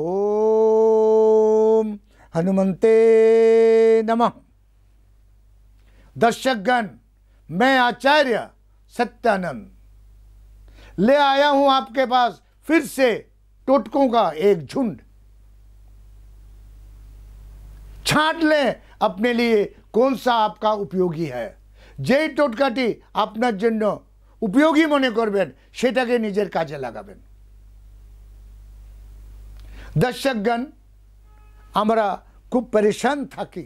ओम हनुमंते नमः। दर्शकगण, मैं आचार्य सत्यानंद ले आया हूं आपके पास फिर से टोटकों का एक झुंड। छांट लें अपने लिए कौन सा आपका उपयोगी है। যেই টোটকাটি আপনার জন্য উপযোগী মনে করবেন সেটাকে নিজের কাজে লাগাবেন। দর্শকগণ, আমরা খুব পরেশান থাকি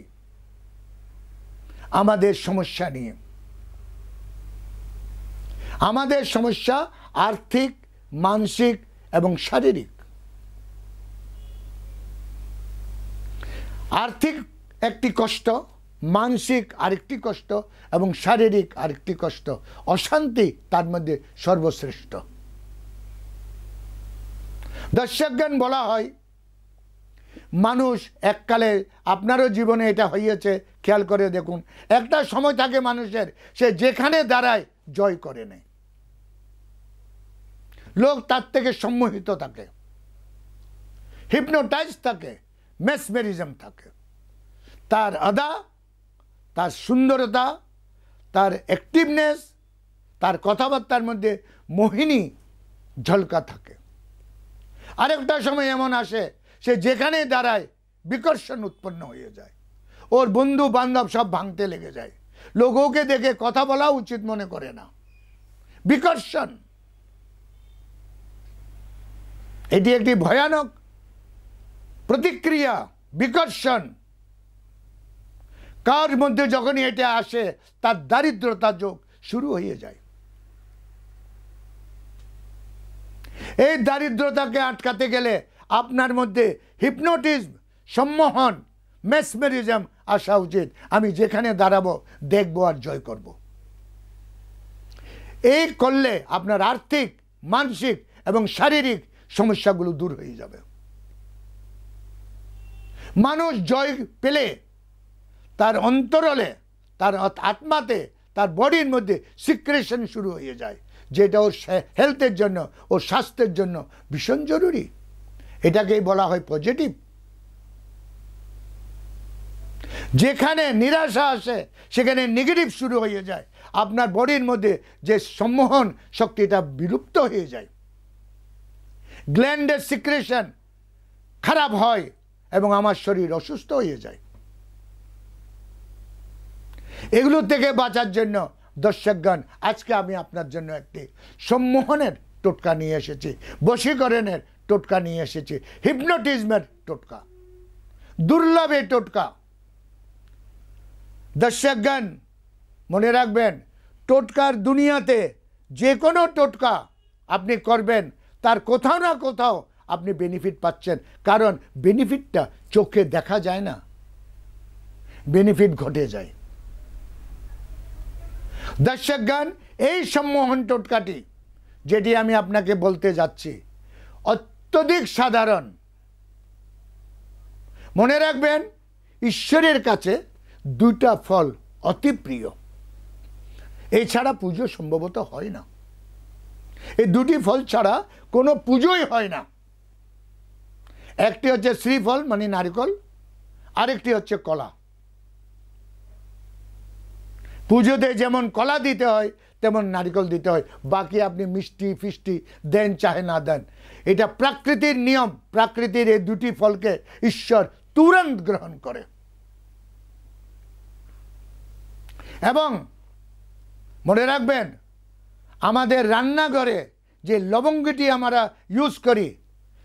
আমাদের সমস্যা নিয়ে। আমাদের সমস্যা আর্থিক, মানসিক এবং শারীরিক। আর্থিক একটি কষ্ট, মানসিক আরেকটি কষ্ট এবং শারীরিক আরেকটি কষ্ট। অশান্তি তার মধ্যে সর্বশ্রেষ্ঠ। দর্শকগণ, বলা হয় মানুষ এককালে, আপনারও জীবনে এটা হয়েছে, খেয়াল করে দেখুন, একটা সময় থাকে মানুষের, সে যেখানে দাঁড়ায় জয় করে নেয়। লোক তার থেকে সম্মোহিত থাকে, হিপনোটাইজ থাকে, মেসমেরিজম থাকে। তার আদা, তার সুন্দরতা, তার অ্যাক্টিভনেস, তার কথাবার্তার মধ্যে মোহিনী ঝলকা থাকে। আরেকটা সময় এমন আসে, সে যেখানে দাঁড়ায় বিকর্ষণ উৎপন্ন হয়ে যায়। ওর বন্ধু বান্ধব সব ভাঙতে লেগে যায়। লোক ওকে দেখে কথা বলা উচিত মনে করে না। বিকর্ষণ, এটি একটি ভয়ানক প্রতিক্রিয়া। বিকর্ষণ কার মধ্যে যখনই এটা আসে, তার দারিদ্রতা যোগ শুরু হয়ে যায়। এই দারিদ্রতাকে আটকাতে গেলে আপনার মধ্যে হিপনোটিজম, সম্মোহন, মেসমেরিজম আসা উচিত। আমি যেখানে দাঁড়াবো দেখবো আর জয় করব। এই করলে আপনার আর্থিক, মানসিক এবং শারীরিক সমস্যাগুলো দূর হয়ে যাবে। মানুষ জয় পেলে তার অন্তরলে, তার আত্মাতে, তার বডির মধ্যে সিক্রেশন শুরু হয়ে যায়, যেটা ওর হেলথের জন্য, ওর স্বাস্থ্যের জন্য ভীষণ জরুরি। এটাকেই বলা হয় পজিটিভ। যেখানে নিরাশা আসে সেখানে নেগেটিভ শুরু হয়ে যায়। আপনার বডির মধ্যে যে সম্মোহন শক্তিটা বিলুপ্ত হয়ে যায়। গ্ল্যান্ডের সিক্রেশন খারাপ হয় এবং আমার শরীর অসুস্থ হয়ে যায়। এগুলো থেকে বাঁচার জন্য দর্শকগণ, আজকে আমি আপনার জন্য একটি সম্মোহনের টোটকা নিয়ে এসেছি, বশীকরণের টোটকা নিয়ে এসেছি, হিপনোটিজমের টোটকা, দুর্লভ এই টোটকা। দর্শকগণ, মনে রাখবেন, টোটকার দুনিয়াতে যে কোনো টোটকা আপনি করবেন, তার কোথাও না কোথাও আপনি বেনিফিট পাচ্ছেন। কারণ বেনিফিটটা চোখে দেখা যায় না, বেনিফিট ঘটে যায়। দর্শকগণ, এই সম্মোহন টোটকাটি যেটি আমি আপনাকে বলতে যাচ্ছি অত্যধিক সাধারণ। মনে রাখবেন, ঈশ্বরের কাছে দুইটা ফল অতি প্রিয়। এছাড়া পুজো সম্ভবত হয় না। এই দুটি ফল ছাড়া কোনো পুজোই হয় না। একটি হচ্ছে শ্রীফল মানে নারকেল, আরেকটি হচ্ছে কলা। পুজোতে যেমন কলা দিতে হয় তেমন নারকেল দিতে হয়। বাকি আপনি মিষ্টি ফিষ্টি দেন চাহে না দেন, এটা প্রকৃতির নিয়ম। প্রকৃতির এই দুটি ফলকে ঈশ্বর তুরন্ত গ্রহণ করে। এবং মনে রাখবেন, আমাদের রান্নাঘরে যে লবঙ্গটি আমরা ইউজ করি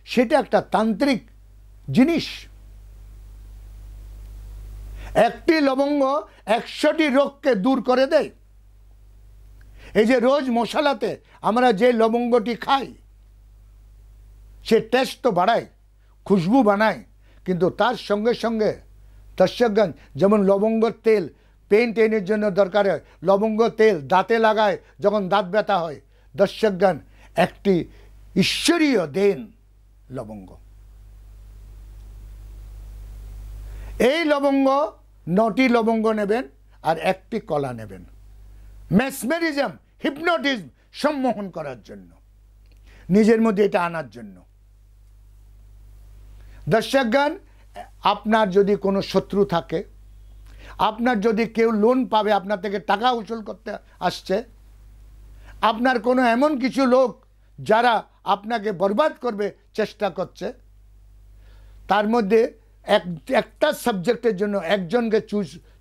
সেটা একটা তান্ত্রিক জিনিস। একটি লবঙ্গ 100টি রোগকে দূর করে দেয়। এই যে রোজ মশলাতে আমরা যে লবঙ্গটি খাই, সে টেস্ট তো বাড়ায়, খুশবু বানায়, কিন্তু তার সঙ্গে সঙ্গে দর্শকগণ, যেমন লবঙ্গর তেল পেন টেনের জন্য দরকার হয়, লবঙ্গ তেল দাঁতে লাগায় যখন দাঁত ব্যথা হয়। দর্শকগণ, একটি ঈশ্বরীয় দেন লবঙ্গ। এই লবঙ্গ 9টি লবঙ্গ নেবেন আর একটি কলা নেবেন, মেসমেরিজম, হিপনোটিজম সম্মোহন করার জন্য, নিজের মধ্যে এটা আনার জন্য। দর্শকগণ, আপনার যদি কোনো শত্রু থাকে, আপনার যদি কেউ লোন পাবে, আপনার থেকে টাকা উসুল করতে আসছে, আপনার কোনো এমন কিছু লোক যারা আপনাকে বরবাদ করবে চেষ্টা করছে, তার মধ্যে একটা সাবজেক্টের জন্য একজনকে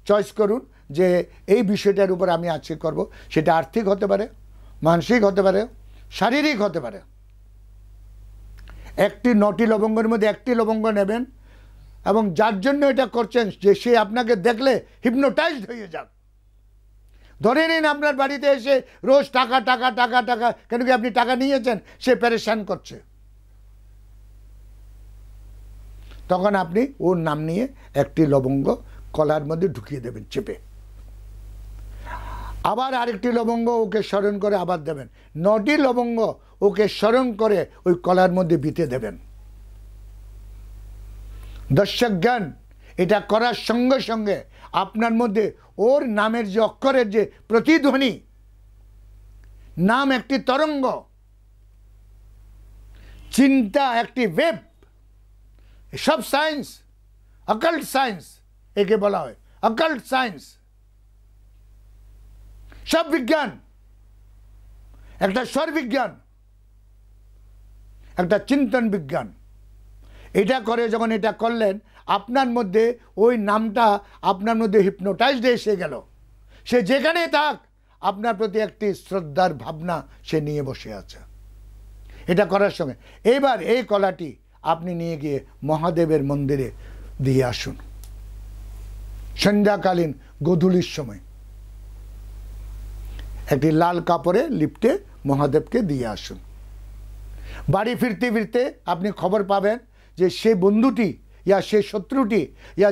চয়েস করুন যে এই বিষয়টার উপর আমি আজকে করব। সেটা আর্থিক হতে পারে, মানসিক হতে পারে, শারীরিক হতে পারে। 9টি লবঙ্গের মধ্যে একটি লবঙ্গ নেবেন এবং যার জন্য এটা করছেন যে সে আপনাকে দেখলে হিপনোটাইজড হয়ে যাক। ধরে নিন আপনার বাড়িতে এসে রোজ টাকা টাকা টাকা টাকা, কেন কি আপনি টাকা নিয়েছেন, সে পেরেশান করছে। তখন আপনি ওর নাম নিয়ে একটি লবঙ্গ কলার মধ্যে ঢুকিয়ে দেবেন চেপে, আবার আরেকটি লবঙ্গ ওকে স্মরণ করে আবার দেবেন। 9টি লবঙ্গ ওকে স্মরণ করে ওই কলার মধ্যে বিতে দেবেন। দর্শকগণ, এটা করার সঙ্গে সঙ্গে আপনার মধ্যে ওর নামের যে অক্ষরের যে প্রতিধ্বনি, নাম একটি তরঙ্গ, চিন্তা একটি ওয়েব, সব সায়েন্স, অকাল্ট সায়েন্স একে বলা হয়, অকাল্ট সায়েন্স, সব বিজ্ঞান, একটা স্বর বিজ্ঞান, একটা চিন্তন বিজ্ঞান। এটা করে যখন এটা করলেন, আপনার মধ্যে ওই নামটা আপনার মধ্যে হিপনোটাইজড এসে গেল। সে যেখানে থাক আপনার প্রতি একটি শ্রদ্ধার ভাবনা সে নিয়ে বসে আছে। এটা করার সঙ্গে এবার এই কলাটি আপনি নিয়ে গিয়ে মহাদেবের মন্দিরে দিয়ে আসুন। সন্ধ্যাকালীন গোধূলির সময় একটি লাল কাপড়ে লিপটে মহাদেবকে দিয়ে আসুন। বাড়ি ফিরতে ফিরতে আপনি খবর পাবেন যে সে বন্ধুটি ইয়া সে শত্রুটি ইয়া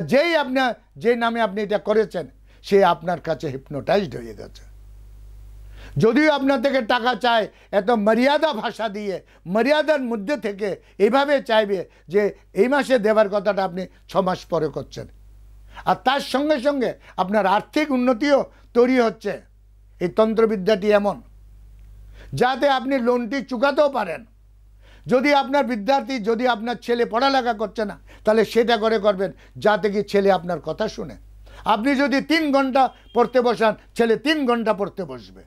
যে নামে আপনি এটা করেছেন, সে আপনার কাছে হিপনোটাইজড হয়ে গেছে। যদিও আপনার থেকে টাকা চায়, এত মর্যাদা ভাষা দিয়ে মর্যাদার মধ্যে থেকে এইভাবে চাইবে যে এই মাসে দেওয়ার কথাটা আপনি 6 মাস পরে করছেন, আর তার সঙ্গে সঙ্গে আপনার আর্থিক উন্নতিও তৈরি হচ্ছে। এই তন্ত্রবিদ্যাটি এমন যাতে আপনি লোনটি চুকাতেও পারেন। যদি আপনার বিদ্যার্থী, যদি আপনার ছেলে পড়ালেখা করছে না, তাহলে সেটা করে করবেন যাতে কি ছেলে আপনার কথা শুনে। আপনি যদি 3 ঘন্টা পড়তে বসান, ছেলে 3 ঘন্টা পড়তে বসবে।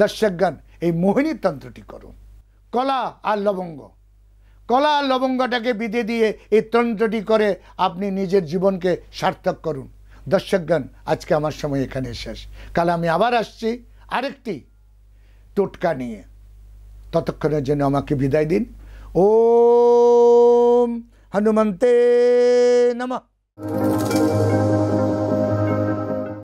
দর্শকগণ, এই মোহিনী তন্ত্রটি করুন। কলা আর লবঙ্গ, কলা আর লবঙ্গটাকে বিধে দিয়ে এই তন্ত্রটি করে আপনি নিজের জীবনকে সার্থক করুন। দর্শকগণ, আজকে আমার সময় এখানে শেষ। কাল আমি আবার আসছি আরেকটি টোটকা নিয়ে। ততক্ষণের জন্য আমাকে বিদায় দিন। ওম হনুমন্তে নমঃ।